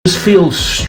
just feels.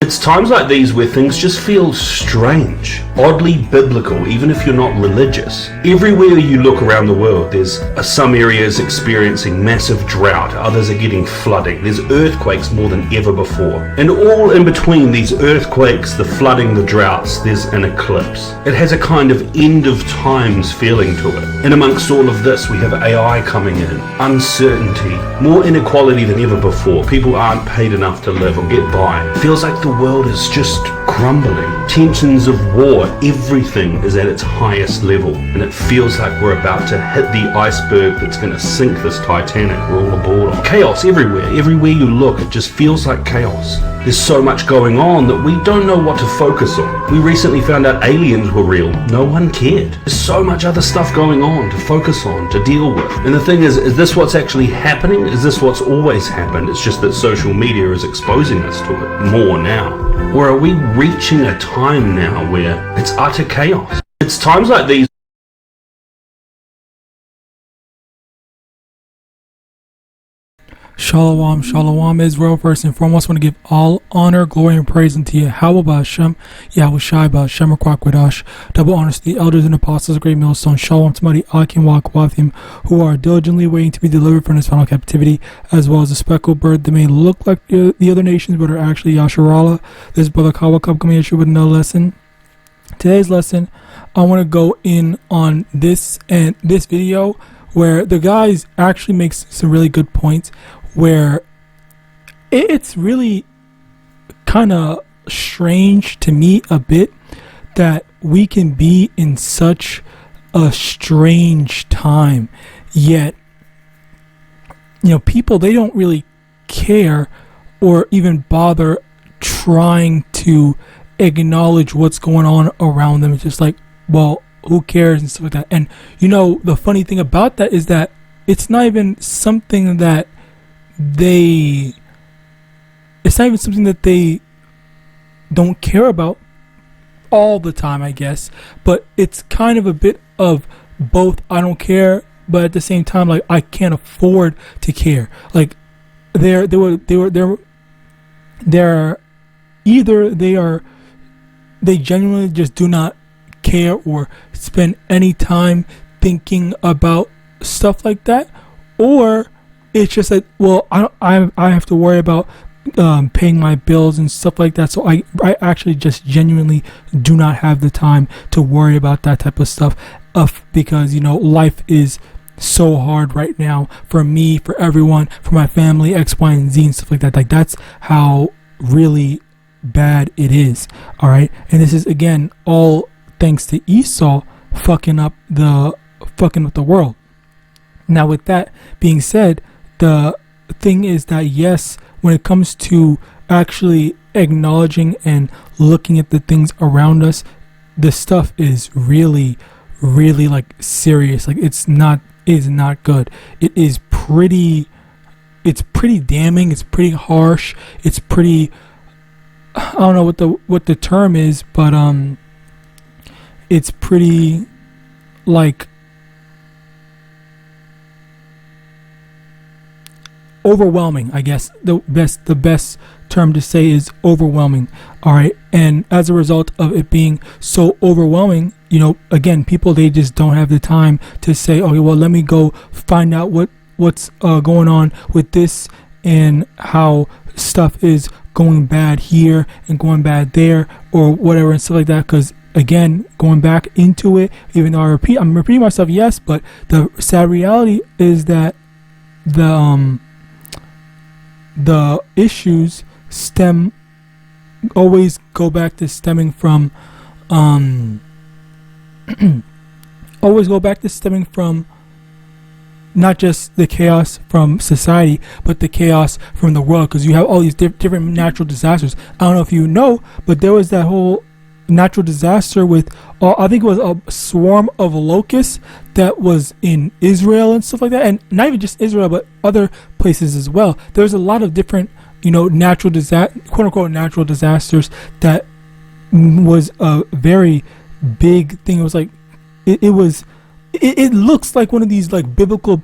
It's times like these where things just feel strange, oddly biblical, even if you're not religious. Everywhere you look around the world, there's some areas experiencing massive drought, others are getting flooding, there's earthquakes more than ever before. And all in between these earthquakes, the flooding, the droughts, there's an eclipse. It has a kind of end of times feeling to it. And amongst all of this, we have AI coming in, uncertainty, more inequality than ever before. People aren't paid enough to live or get by. It feels like the world is just crumbling. Tensions of war, everything is at its highest level, and it feels like we're about to hit the iceberg that's going to sink this Titanic we're all aboard on. Chaos everywhere you look, it just feels like chaos. There's so much going on that we don't know what to focus on. We recently found out aliens were real. No one cared. There's so much other stuff going on to focus on, to deal with. And the thing is this what's actually happening? Is this what's always happened? It's just that social media is exposing us to it more now. Or are we reaching a time now where it's utter chaos? It's times like these. Shalom, shalom, Israel. First and foremost, I want to give all honor, glory, and praise unto YAHAWAH, Hashem, YAHAWASHI, Hashem, Kwakwadosh. Double honors to the elders and apostles of Great Millstone. Shalom to mighty Akim, Wakwathim, who are diligently waiting to be delivered from this final captivity, as well as a speckled bird that may look like the other nations, but are actually Yasharallah. This brother Kawakab coming at you with another lesson. Today's lesson, I want to go in on this video where the guys actually makes some really good points, where it's really kind of strange to me a bit that we can be in such a strange time, yet people, they don't really care or even bother trying to acknowledge what's going on around them. It's just like, well, who cares and stuff like that. And the funny thing about that is that it's not even something that they don't care about all the time, I guess. But it's kind of a bit of both. I don't care, but at the same time, like, I can't afford to care. Like, they genuinely just do not care or spend any time thinking about stuff like that, or it's just like, well, I have to worry about paying my bills and stuff like that, so I actually just genuinely do not have the time to worry about that type of stuff, because life is so hard right now for me, for everyone, for my family, X, Y, and Z and stuff like that. Like, that's how really bad it is. All right, and this is again all thanks to Esau fucking up the world. Now, with that being said, the thing is that, yes, when it comes to actually acknowledging and looking at the things around us, the stuff is really, really, like, serious. Like, it is not good. It's pretty damning. It's pretty harsh. It's pretty, I don't know what the term is, but it's pretty, like, overwhelming, I guess. The best term to say is overwhelming. All right, and as a result of it being so overwhelming, again, people, they just don't have the time to say, okay, well, let me go find out what's going on with this and how stuff is going bad here and going bad there or whatever and stuff like that. Because again, going back into it, even though I'm repeating myself, yes, but the sad reality is that the issues always go back to stemming from not just the chaos from society, but the chaos from the world, because you have all these different natural disasters. I don't know if you know, but there was that whole natural disaster with I think it was a swarm of locusts that was in Israel and stuff like that, and not even just Israel but other places as well. There's a lot of different natural quote unquote natural disasters that was a very big thing. It was like it looks like one of these like biblical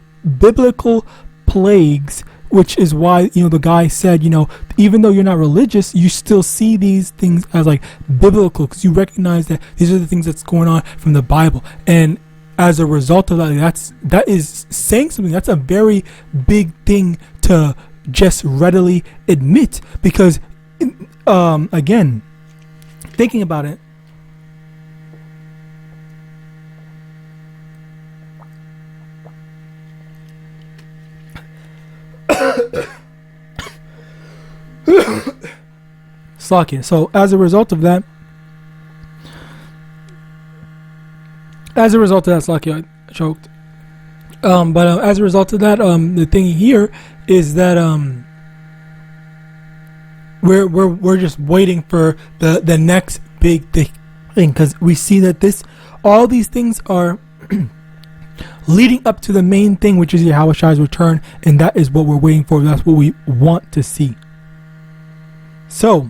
plagues which is why, the guy said, even though you're not religious, you still see these things as like biblical, because you recognize that these are the things that's going on from the Bible. And as a result of that is saying something. That's a very big thing to just readily admit, because again, thinking about it, Slakia. So as a result of that, Slakia, I choked. But as a result of that, the thing here is that we're just waiting for the next big thing, because we see that all these things are leading up to the main thing, which is Yahawashai's return, and that is what we're waiting for. That's what we want to see. So,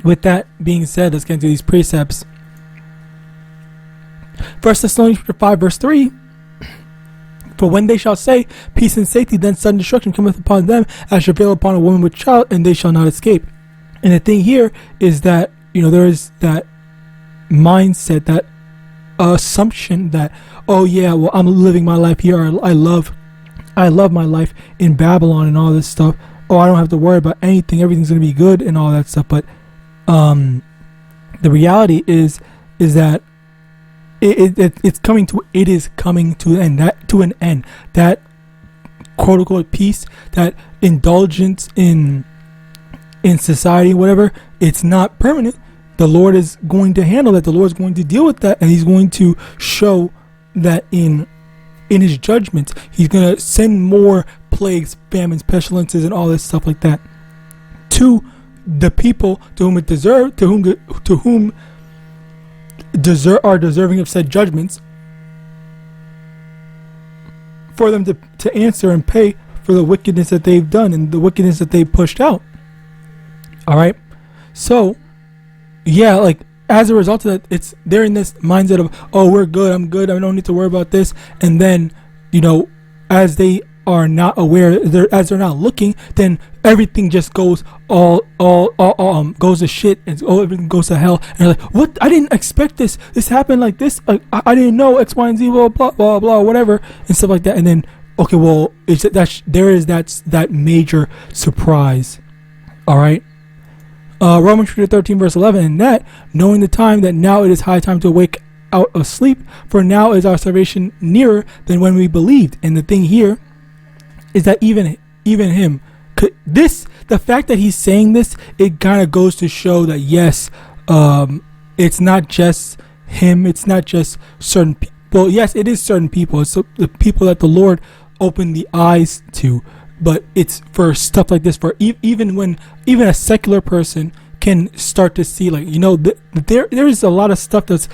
with that being said, let's get into these precepts. 1 Thessalonians 5 verse 3. For when they shall say peace and safety, then sudden destruction cometh upon them as shall prevail upon a woman with child, and they shall not escape. And the thing here is that there is that mindset, that assumption that, oh yeah, well, I'm living my life here. I love my life in Babylon and all this stuff. Oh, I don't have to worry about anything. Everything's gonna be good and all that stuff. But the reality is that it is coming to an end. That quote unquote peace, that indulgence in society, whatever, it's not permanent. The Lord is going to handle that. The Lord is going to deal with that, and He's going to show that in His judgments. He's going to send more plagues, famines, pestilences, and all this stuff like that to the people to whom it deserved, to whom are deserving of said judgments, for them to answer and pay for the wickedness that they've done and the wickedness that they pushed out. All right, so yeah, like as a result of that, they're in this mindset of, oh, we're good, I'm good, I don't need to worry about this. And then as they are not aware, as they're not looking, then everything just goes goes to shit, and everything goes to hell. And they're like, what? I didn't expect this. This happened like this. I didn't know X, Y, and Z, blah blah blah blah, whatever, and stuff like that. And then okay, well, that's that major surprise. All right. Romans 13 verse 11, and that, knowing the time, that now it is high time to wake out of sleep, for now is our salvation nearer than when we believed. And the thing here is that even him, the fact that he's saying this, it kind of goes to show that yes, it's not just him, it's not just certain people. Well, yes, it is certain people. It's the people that the Lord opened the eyes to, but it's for stuff like this, for even a secular person can start to see, like, there is a lot of stuff that's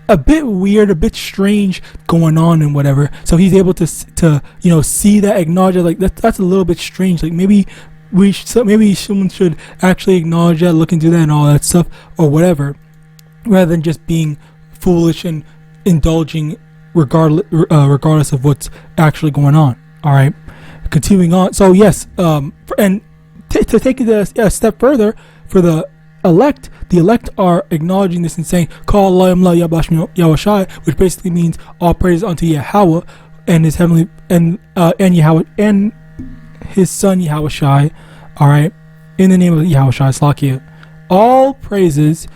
a bit weird, a bit strange going on and whatever. So he's able to see that, acknowledge it, like that's a little bit strange. Like maybe someone should actually acknowledge that, look into that and all that stuff or whatever, rather than just being foolish and indulging regardless of what's actually going on. All right, continuing on. So yes, and to take it a step further, for the elect are acknowledging this and saying, "Call Allah Yahawashi," which basically means all praise unto Yahweh and His heavenly and Yahweh and His Son Yahawashi. All right, in the name of Yahawashi, Slakia, all praises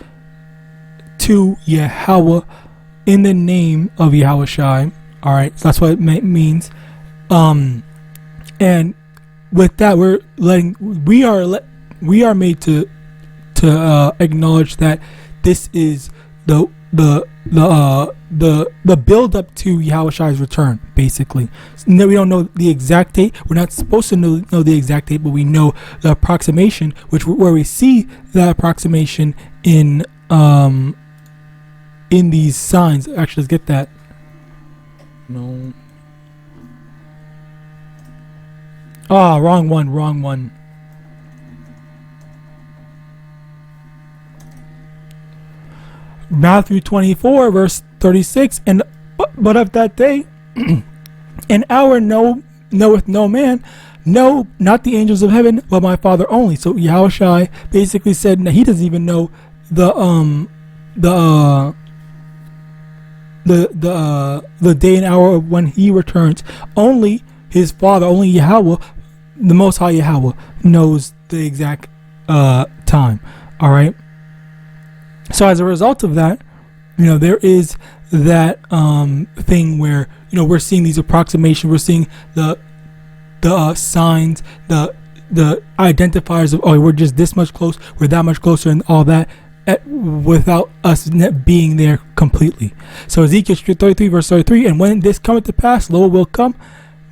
to Yahweh in the name of Yahawashi. All right, so that's what it means. And with that, we are made to acknowledge that this is the build up to Yahawashai's return, basically. No, we don't know the exact date. We're not supposed to know the exact date, but we know the approximation, where we see that approximation in these signs. Actually, let's get that. No. Wrong one. Matthew 24 verse 36, but of that day an hour knoweth no man, no, not the angels of heaven, but my Father only. So Yahawashi basically said that he doesn't even know the day and hour of when he returns. Only his Father, only Yahweh, the Most High Yahweh, knows the exact time. All right. So as a result of that, there is that thing where we're seeing these approximations. We're seeing the signs, the identifiers of, we're just this much close, we're that much closer, and all that, without us being there completely. So Ezekiel 33 verse 33, and when this cometh to pass, lo, will come,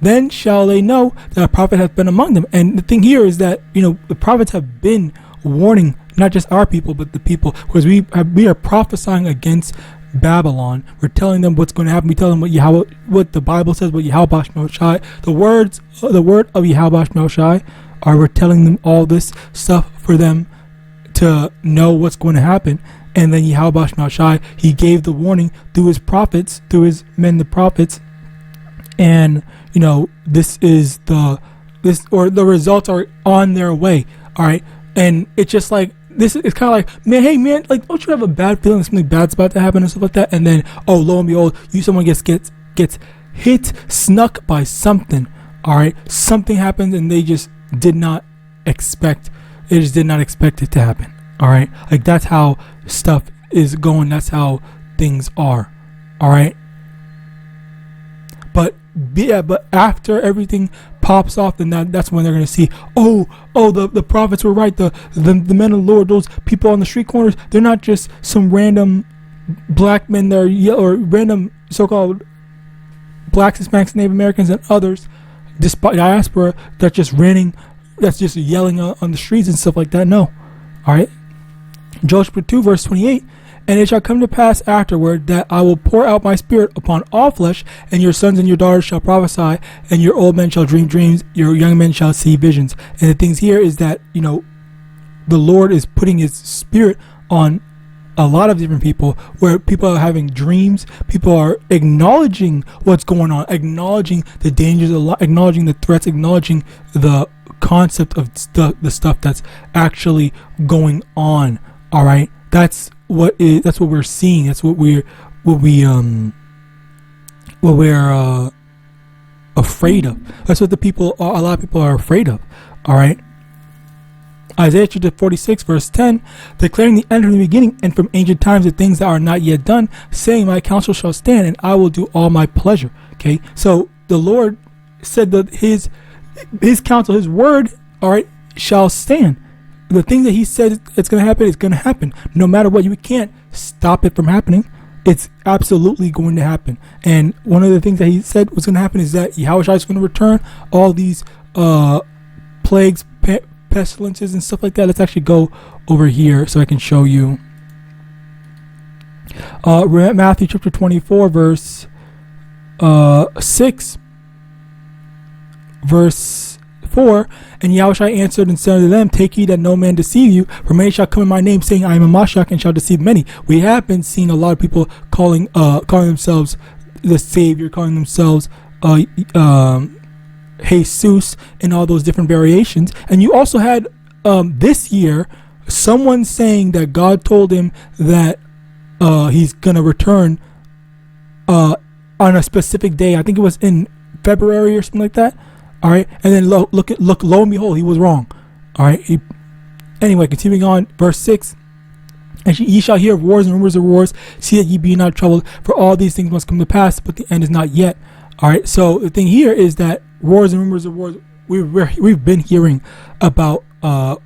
then shall they know that a prophet hath been among them. And the thing here is that the prophets have been warning not just our people but the people, because we are prophesying against Babylon. We're telling them what's going to happen. We tell them what the Bible says, what YAHAWASHI, the word of YAHAWASHI, we're telling them all this stuff for them to know what's going to happen. And then YAHAWASHI, he gave the warning through his prophets, through his men, the prophets. And this is the results are on their way. All right. And it's just like, this is kind of like, man, hey man, like, don't you have a bad feeling something bad's about to happen and stuff like that? And then, lo and behold, someone gets hit, snuck by something. All right, something happens and they just did not expect. They just did not expect it to happen. All right, like that's how stuff is going. That's how things are. All right. But after everything pops off, then that's when they're gonna see, the prophets were right. The men of the Lord, those people on the street corners, they're not just some random black men that are or random so-called blacks, Hispanics, Native Americans, and others, despite diaspora, that's just yelling on the streets and stuff like that. No, all right. Joel 2 verse 28. And it shall come to pass afterward that I will pour out my spirit upon all flesh, and your sons and your daughters shall prophesy, and your old men shall dream dreams, your young men shall see visions. And the things here is that, the Lord is putting his spirit on a lot of different people, where people are having dreams, people are acknowledging what's going on, acknowledging the dangers, acknowledging the threats, acknowledging the concept of the stuff that's actually going on. All right. That's what we're seeing. That's what we're afraid of. That's what a lot of people are afraid of. All right. Isaiah chapter 46 verse 10, declaring the end from the beginning and from ancient times the things that are not yet done, saying, my counsel shall stand and I will do all my pleasure. Okay. So the Lord said that his counsel, his word, all right, shall stand. The thing that he said it's going to happen is going to happen. No matter what, you can't stop it from happening. It's absolutely going to happen. And one of the things that he said was going to happen is that Yahawashi is going to return all these plagues, pestilences, and stuff like that. Let's actually go over here so I can show you. Matthew chapter 24 verse 6 verse 4, and Yahushua answered and said to them, take heed that no man deceive you, for many shall come in my name, saying, I am a MANASHAH, and shall deceive many. We have been seeing a lot of people calling themselves the Savior, calling themselves Jesus, and all those different variations. And you also had this year someone saying that God told him that he's gonna return on a specific day. I think it was in February or something like that. All right, and then lo and behold, he was wrong. All right. Anyway, continuing on, verse 6. And ye shall hear of wars and rumors of wars. See that ye be not troubled, for all these things must come to pass, but the end is not yet. All right. So the thing here is that wars and rumors of wars. We've been hearing about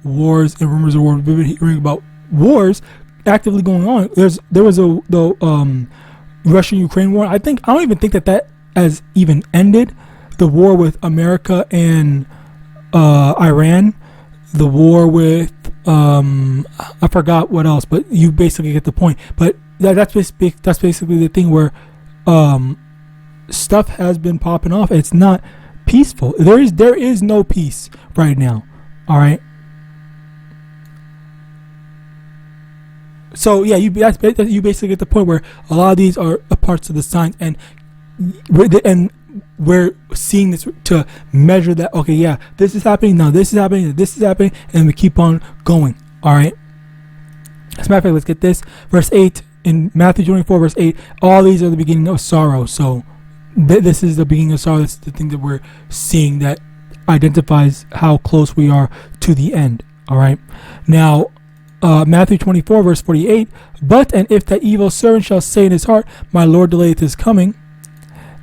wars and rumors of wars. We've been hearing about wars actively going on. There was the Russian-Ukraine war. I don't even think that has even ended. The war with America and Iran, the war with I forgot what else, but you basically get the point. But that's basically the thing where stuff has been popping off. It's not peaceful. There is no peace right now. All right. So yeah, you basically get the point where a lot of these are parts of the signs, and we're seeing this to measure that. Okay, yeah, this is happening. Now this is happening. This is happening, and we keep on going. All right. As a matter of fact, let's get this. Verse 8 in Matthew 24, verse 8. All these are the beginning of sorrow. So this is the beginning of sorrow. This is the thing that we're seeing that identifies how close we are to the end. All right. Now, Matthew 24, verse 48. But and if that evil servant shall say in his heart, my Lord delayeth his coming,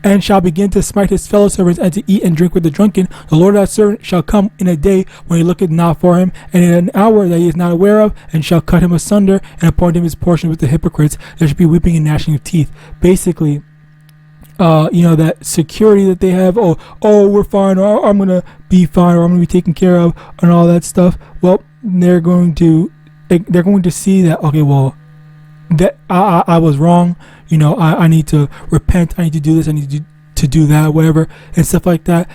and shall begin to smite his fellow servants, and to eat and drink with the drunken, the Lord of that servant shall come in a day when he looketh not for him, and in an hour that he is not aware of, and shall cut him asunder, and appoint him his portion with the hypocrites. There should be weeping and gnashing of teeth. Basically, that security that they have, we're fine, or I'm gonna be fine, or I'm gonna be taken care of, and all that stuff. Well, they're going to see that, okay, well, that I was wrong. I need to repent. I need to do this. I need to do that, whatever, and stuff like that.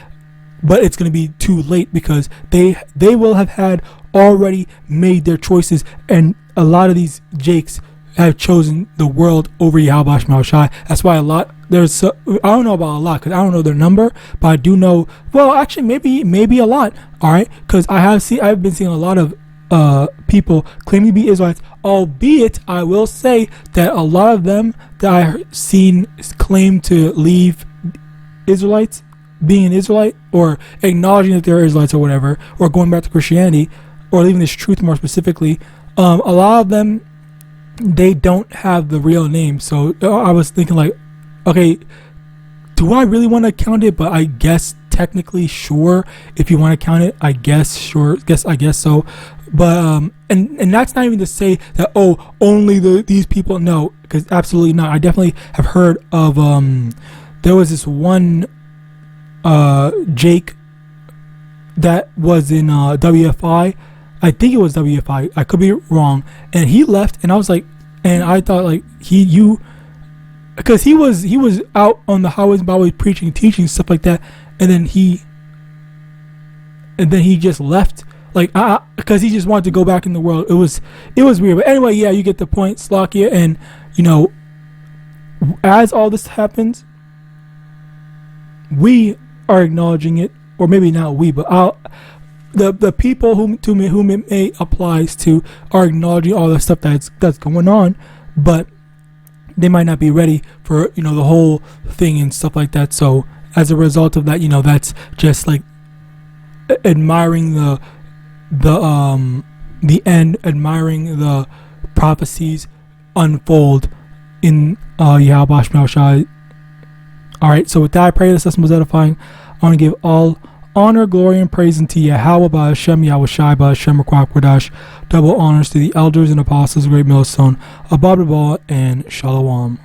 But it's going to be too late, because they will have had already made their choices, and a lot of these Jakes have chosen the world over YAHAWASHI. That's why I don't know about a lot, because I don't know their number, but I do know. Well, actually, maybe a lot. All right, because I've been seeing a lot of people claiming to be Israelites, albeit I will say that a lot of them that I've seen claim to leave Israelites, being an Israelite, or acknowledging that they're Israelites or whatever, or going back to Christianity, or leaving this truth more specifically. A lot of them, they don't have the real name. So I was thinking, like, okay, do I really want to count it? But I guess technically, sure. If you want to count it, I guess, sure. I guess so. But and that's not even to say that only these people. No, because absolutely not. I definitely have heard of there was this one Jake that was in WFI. I think it was WFI. I could be wrong. And he left, and I was like, and I thought, like, because he was out on the highways and byways preaching, teaching, stuff like that, and then he just left, like, because he just wanted to go back in the world. It was weird. But anyway, yeah, you get the point, Slakia. And as all this happens, we are acknowledging it, or maybe not we, but the people whom it may applies to are acknowledging all the stuff that's going on, but they might not be ready for the whole thing and stuff like that. So as a result of that, that's just like admiring the end, admiring the prophecies unfold in YAHAWASHI. All right, so with that, I pray this lesson was edifying. I want to give all honor, glory, and praise unto Yahweh, Ba'Hashem, Yahawashi, Ba'Hashem, Kwadash. Double honors to the elders and apostles, great millstone, above the ball, and Shalom.